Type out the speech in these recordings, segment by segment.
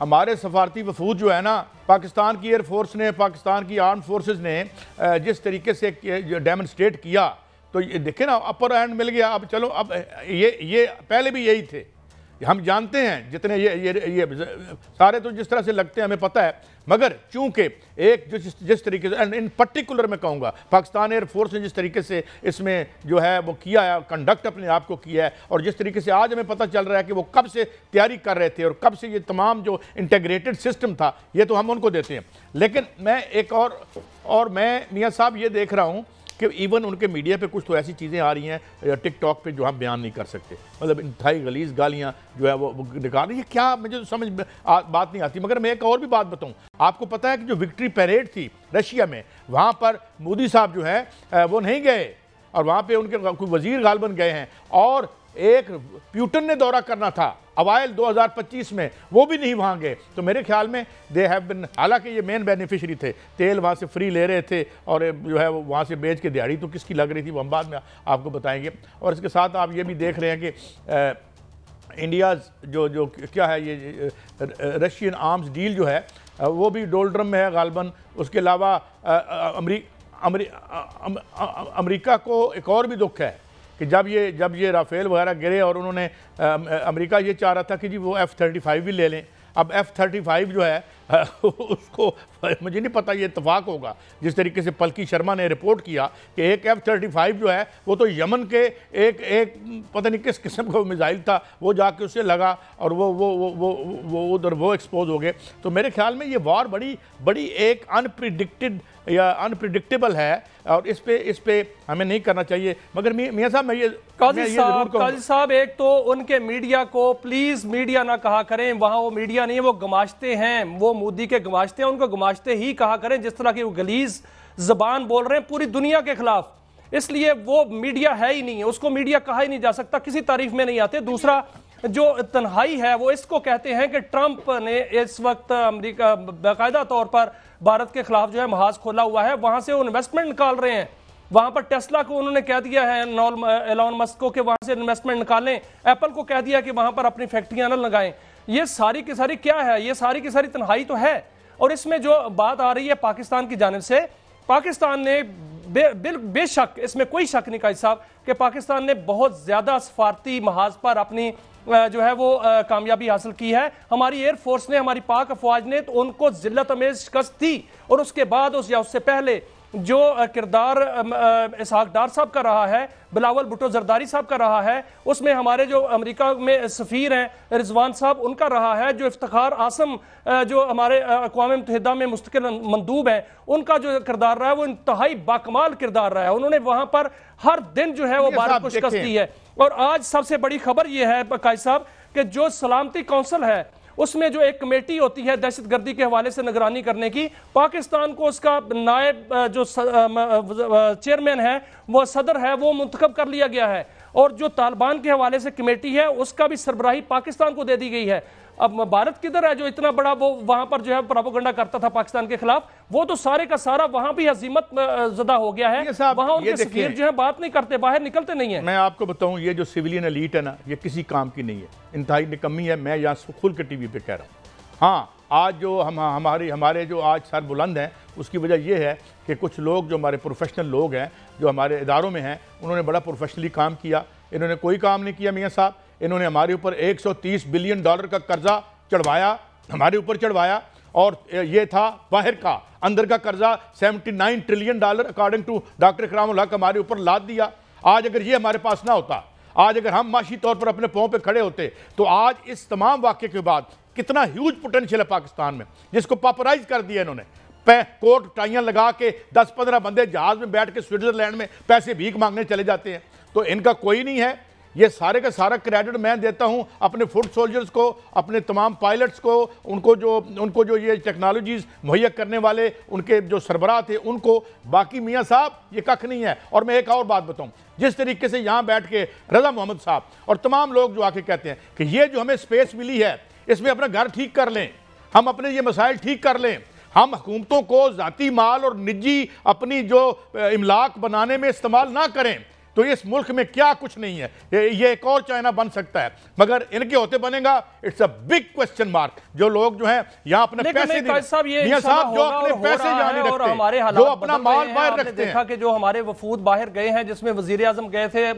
ہمارے سفارتی وفود جو ہے نا، پاکستان کی ایئر فورس نے، پاکستان کی آرم فورسز نے جس طریقے سے ڈیمونسٹریٹ کیا، تو دیکھیں نا اپر ہینڈ مل گیا. اب چلو، اب یہ پہلے بھی یہی تھے، ہم جانتے ہیں جتنے یہ سارے تو جس طرح سے لگتے ہیں ہمیں پتہ ہے، مگر چونکہ ایک جس طریقے سے ان پرٹیکولر میں کہوں گا پاکستان ایئر فورس نے جس طریقے سے اس میں جو ہے وہ کیا ہے، کنڈکٹ اپنے آپ کو کیا ہے، اور جس طریقے سے آج ہمیں پتہ چل رہا ہے کہ وہ کب سے تیاری کر رہے تھے اور کب سے یہ تمام جو انٹیگریٹڈ سسٹم تھا، یہ تو ہم ان کو دیتے ہیں. لیکن میں ایک اور میں میاں صاحب یہ دیکھ رہا ہوں کہ ایون ان کے میڈیا پہ کچھ تو ایسی چیزیں آ رہی ہیں ٹک ٹاک پہ جو ہم بیان نہیں کر سکتے، مطلب انتہائی غلیظ گالیاں جو ہے وہ نکال رہی ہے. کیا مجھے سمجھ بات نہیں آتی. مگر میں ایک اور بھی بات بتاؤں، آپ کو پتہ ہے کہ جو وکٹری پیریڈ تھی رشیا میں، وہاں پر مودی صاحب جو ہے وہ نہیں گئے، اور وہاں پہ ان کے کوئی وزیر غالباً گئے ہیں، اور ایک پیوٹن نے دورہ کرنا تھا اوائل 2025 میں، وہ بھی نہیں وہاں گئے. تو میرے خیال میں دے ہیو بن، حالانکہ یہ مین بینیفیشری تھے، تیل وہاں سے فری لے رہے تھے، اور جو ہے وہاں سے بیچ کے دیہڑی تو کس کی لگ رہی تھی وہ ہم بعد میں آپ کو بتائیں گے. اور اس کے ساتھ آپ یہ بھی دیکھ رہے ہیں کہ انڈیا جو کیا ہے یہ رشین آرمز ڈیل جو ہے وہ بھی ڈولڈرم میں ہے غالباً. اس کے علاوہ امریکہ کو ایک اور بھی دکھ ہے کہ جب یہ رافیل وغیرہ گرے اور انہوں نے امریکہ یہ چاہ رہا تھا کہ جی وہ F-35 بھی لے لیں. اب F-35 جو ہے اس کو مجھے نہیں پتا یہ اتفاق ہوگا. جس طریقے سے پلکی شرما نے رپورٹ کیا کہ ایک F-35 جو ہے وہ تو یمن کے ایک پتہ نہیں کس قسم کا میزائل تھا، وہ جا کے اسے لگا اور وہ ادھر وہ ایکسپوز ہو گئے. تو میرے خیال میں یہ وار بڑی ایک انپریڈکٹیبل ہے، اور اس پہ ہمیں نہیں کرنا چاہیے. مگر میاں صاحب میں یہ ضرور کہوں، قاضی صاحب ایک تو ان کے میڈیا کو پلیز میڈیا نہ کہا کریں، وہاں وہ میڈیا نہیں ہے، وہ گماشتے ہیں، وہ مودی کے گماشتے ہیں، ان کو گماشتے ہی کہا کریں جس طرح کی وہ غلیظ زبان بول رہے ہیں پوری دنیا کے خلاف. اس لیے وہ میڈیا ہے ہی نہیں ہے، اس کو میڈیا کہا ہی نہیں جا سکتا، کسی تعریف میں نہیں آتے. دوسرا جو تنہائی ہے وہ اس کو کہتے ہیں کہ ٹرمپ نے اس وقت امریکہ باقاعدہ طور پر بھارت کے خلاف جو ہے محاذ کھولا ہوا ہے، وہاں سے وہ انویسٹمنٹ نکال رہے ہیں. وہاں پر ٹیسلا کو انہوں نے کہہ دیا ہے ایلون مسک کو کہ وہاں سے انویسٹمنٹ نکالیں، ایپل کو کہہ دیا کہ وہاں پر اپنی فیکٹریاں نہ لگائیں. یہ ساری کی ساری کیا ہے؟ یہ ساری کی ساری تنہائی تو ہے. اور اس میں جو بات آ رہی ہے پاکستان کی جانب سے، پاکستان نے بے شک، اس میں کوئی شک نہیں قائد صاحب کہ پاکستان نے بہت زیادہ سفارتی محاذ پر اپنی جو ہے وہ کامیابی حاصل کی ہے. ہماری ایئر فورس نے، ہماری پاک افواج نے تو ان کو ذلت امیز شکست دی، اور اس کے بعد یا اس سے پہلے جو کردار اسحاق ڈار صاحب کا رہا ہے، بلاول بھٹو زرداری صاحب کا رہا ہے، اس میں ہمارے جو امریکہ میں سفیر ہیں رضوان صاحب ان کا رہا ہے، جو افتخار عاصم جو ہمارے اقوام متحدہ میں مستقل مندوب ہیں ان کا جو کردار رہا ہے وہ انتہائی باکمال کردار رہا ہے. انہوں نے وہاں پر ہر دن جو ہے وہ بھارت کو شکست دی ہے. اور آج سب سے بڑی خبر یہ ہے قائد صاحب کہ جو سلامتی کونسل ہے اس میں جو ایک کمیٹی ہوتی ہے دہشت گردی کے حوالے سے نگرانی کرنے کی، پاکستان کو اس کا نائب جو چیئرمین ہے، وہ صدر ہے، وہ منتخب کر لیا گیا ہے. اور جو طالبان کے حوالے سے کمیٹی ہے اس کا بھی سربراہی پاکستان کو دے دی گئی ہے. اب بھارت کدھر ہے جو اتنا بڑا وہ وہاں پر جو ہے پروپیگنڈا کرتا تھا پاکستان کے خلاف؟ وہ تو سارے کا سارا وہاں بھی ہزیمت زدہ ہو گیا ہے. وہاں ان کے سفیر جو ہے بات نہیں کرتے، باہر نکلتے نہیں ہیں. میں آپ کو بتاؤں یہ جو سیویلین ایلیٹ ہے نا، یہ کسی کام کی نہیں ہے، انتہائی نکمی ہے. میں یہاں کھل کے ٹی وی پہ کہہ رہا ہوں. ہاں آج جو ہمارے جو آج سر بلند ہیں اس کی وجہ یہ ہے کہ کچھ لوگ جو ہمارے پروفیشنل لوگ ہیں جو ہمارے اداروں میں ہیں انہوں نے بڑا پروفیشنلی کام کیا. انہوں نے کوئی کام نہیں کیا میاں صاحب. انہوں نے ہمارے اوپر $130 بلین کا قرضہ چڑھوایا، ہمارے اوپر چڑھوایا، اور یہ تھا باہر کا. اندر کا قرضہ $79 ٹریلین اکارڈنگ ٹو ڈاکٹر اکرام الحق ہمارے اوپر لاد دیا. آج اگر یہ ہمارے پاس نہ ہوتا، آج اگر ہم معاشی طور پر اپنے پاؤں پہ کھڑے ہوتے، تو آج اس تمام واقعے کے بعد کتنا ہیوج پوٹینشیل ہے پاکستان میں، جس کو پاپرائز کر دیا انہوں نے. کوٹ ٹائیاں لگا کے 10-15 بندے جہاز میں بیٹھ کے سوئٹزرلینڈ میں پیسے بھیک مانگنے چلے جاتے ہیں. تو ان کا کوئی نہیں ہے. یہ سارے کا سارا کریڈٹ میں دیتا ہوں اپنے فوٹ سولجرز کو، اپنے تمام پائلٹس کو، ان کو جو یہ ٹیکنالوجیز مہیا کرنے والے ان کے جو سربراہ تھے ان کو. باقی میاں صاحب یہ ککھ نہیں ہے. اور میں ایک اور بات بتاؤں، جس طریقے سے یہاں بیٹھ کے رضا محمد صاحب اور تمام لوگ جو آ کے کہتے ہیں کہ یہ جو ہمیں سپیس ملی ہے اس میں اپنا گھر ٹھیک کر لیں، ہم اپنے یہ مسائل ٹھیک کر لیں، ہم حکومتوں کو ذاتی مال اور نجی اپنی جو املاک بنانے میں استعمال نہ کریں. تو اس ملک میں کیا کچھ نہیں ہے. یہ ایک اور چائنا بن سکتا ہے, مگر ان کے ہوتے بنے گا it's a big question mark. جو لوگ جو ہیں یہاں اپنے پیسے میاں صاحب جو اپنے پیسے یہاں نہیں رکھتے, جو اپنا مال باہر رکھتے ہیں. دیکھا کہ جو ہمارے وفود باہر گئے ہیں جس میں وزیر اعظم گئے تھے,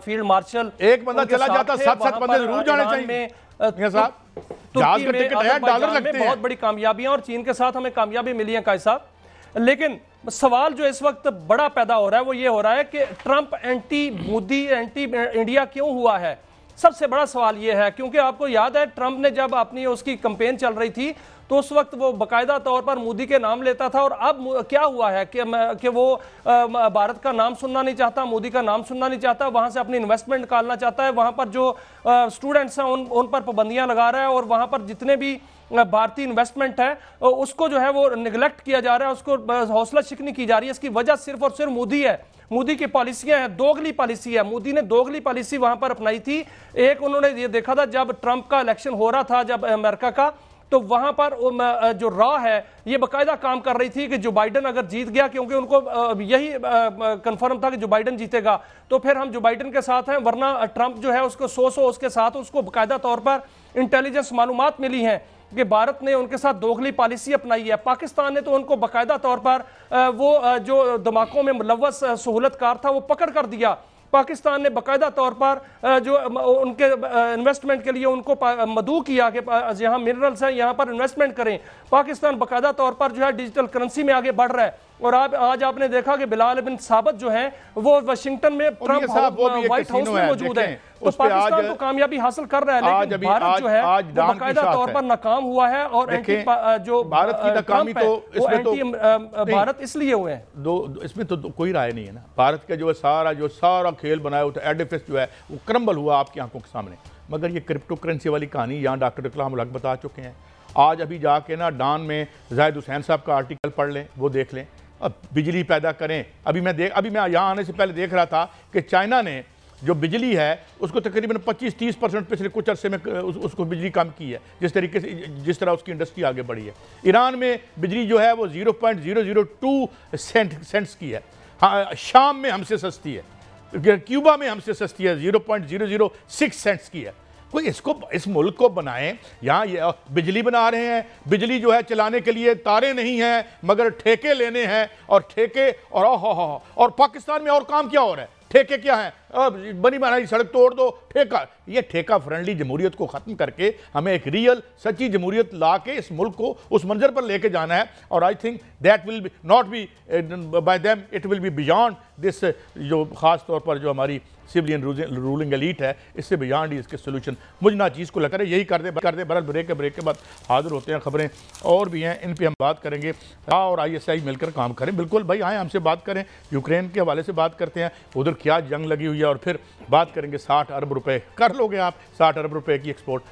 فیلڈ مارشل, ایک بندہ چلا جاتا 7 بندے ضرور جانے چاہیے. میاں صاحب جہاز کا ٹکٹ ہے, ڈالر لگتے ہیں. بہت بڑی کامیابیاں اور چین کے ساتھ ہمیں کامیابی ملی ہیں قائد صاحب. لیکن سوال جو اس وقت بڑا پیدا ہو رہا ہے وہ یہ ہو رہا ہے کہ Trump anti Modi anti India کیوں ہوا ہے. سب سے بڑا سوال یہ ہے کیونکہ آپ کو یاد ہے ٹرمپ نے جب اپنی اس کی کمپین چل رہی تھی تو اس وقت وہ باقاعدہ طور پر مودی کے نام لیتا تھا, اور اب کیا ہوا ہے کہ وہ بھارت کا نام سننا نہیں چاہتا, مودی کا نام سننا نہیں چاہتا, وہاں سے اپنی انویسٹمنٹ نکالنا چاہتا ہے, وہاں پر جو سٹوڈنٹس ہیں ان پر پابندیاں لگا رہا ہے, اور وہاں پر جتنے بھی بھارتی انویسٹمنٹ ہے اس کو جو ہے وہ نگلیکٹ کیا جا رہا ہے, اس کو حوصلہ شکنی کی جا رہی ہے. اس کی وجہ صرف اور صرف مودی ہے, مودی کی پالیسیاں ہیں, دوگلی پالیسی ہے. مودی نے دوگلی پالیسی وہاں پر اپنائی تھی. ایک انہوں نے یہ دیکھا تھا جب ٹرمپ کا الیکشن ہو رہا تھا جب امریکہ کا, تو وہاں پر جو را ہے یہ باقاعدہ کام کر رہی تھی کہ جو بائیڈن اگر جیت گیا, کیونکہ ان کو یہی کنفرم تھا کہ جو بائیڈن جیتے گا تو پھر ہم جو بائیڈن کے ساتھ ہیں, ورنہ ٹرمپ جو ہے اس کو سو اس کے ساتھ, اس کو باقاعدہ طور پر انٹیلیجنس معلومات ملی ہیں کہ بھارت نے ان کے ساتھ دوگلی پالیسی اپنائی ہے. پاکستان نے تو ان کو باقاعدہ طور پر وہ جو دھماکوں میں ملوث سہولت کار تھا وہ پکڑ کر دیا. پاکستان نے باقاعدہ طور پر جو ان کے انویسٹمنٹ کے لیے ان کو مدعو کیا کہ یہاں منرلز ہیں یہاں پر انویسٹمنٹ کریں. پاکستان باقاعدہ طور پر جو ہے ڈیجیٹل کرنسی میں آگے بڑھ رہا ہے, اور آج آپ نے دیکھا کہ بلال بن ثابت جو ہیں وہ واشنگٹن میں ٹرمپ وائٹ ہاؤس میں موجود ہیں. تو پاکستان تو کامیابی حاصل کر رہا ہے, لیکن بھارت جو ہے باقاعدہ طور پر ناکام ہوا ہے, اور جو بھارت کی ناکامی تو وہ اینٹی بھارت اس لیے ہوئے ہیں. اس میں تو کوئی رائے نہیں ہے نا. بھارت کا جو سارا کھیل بنایا ہوا تھا, ایڈیفس جو ہے وہ کرمبل ہوا آپ کی آنکھوں کے سامنے. مگر یہ کرپٹو کرنسی والی کہانی یہاں ڈاکٹر اقلام الحق بتا چکے ہیں. آج ابھی جا کے نا ڈان میں زاہد حسین صاحب کا آرٹیکل پڑھ لیں, وہ دیکھ لیں. اب بجلی پیدا کریں, ابھی میں یہاں آنے سے پہلے دیکھ رہا تھا کہ چائنا نے جو بجلی ہے اس کو تقریباً 25-30% پچھلے کچھ عرصے میں اس کو بجلی کم کی ہے, جس طریقے سے جس طرح اس کی انڈسٹری آگے بڑھی ہے. ایران میں بجلی جو ہے وہ 0.002 سینٹس کی ہے. ہاں, شام میں ہم سے سستی ہے, کیوبا میں ہم سے سستی ہے, 0.006 سینٹس کی ہے. کوئی اس ملک کو بنائیں. یہاں یہ بجلی بنا رہے ہیں, بجلی جو ہے چلانے کے لیے تاریں نہیں ہیں مگر ٹھیکے لینے ہیں, اور ٹھیکے اور پاکستان میں اور کام کیا ہو رہا ہے. ٹھیکے کیا ہیں, بنی بنائی سڑک توڑ دو, ٹھیکہ. یہ ٹھیکہ فرینڈلی جمہوریت کو ختم کر کے ہمیں ایک ریئل سچی جمہوریت لا کے اس ملک کو اس منظر پر لے کے جانا ہے. اور I think that will be not be by them, it will be beyond this. جو خاص طور پر جو ہماری سویلین رولنگ ایلیٹ ہے, اس سے بیانڈ ہی اس کے سولوشن مجھ نہ چیز کو لگ رہا ہے. یہی کر دے برال بریک کے بعد حاضر ہوتے ہیں. خبریں اور بھی ہیں, ان پہ ہم بات کریں گے. اور ISI مل کر کام کریں. بالکل بھائی آئیں ہم سے بات کریں, یوکرین کے حوالے سے بات کرتے ہیں, ادھر کیا جنگ لگی ہوئی ہے, اور پھر بات کریں گے 60 ارب روپے کر لو گے آپ, 60 ارب روپے کی ایکسپورٹ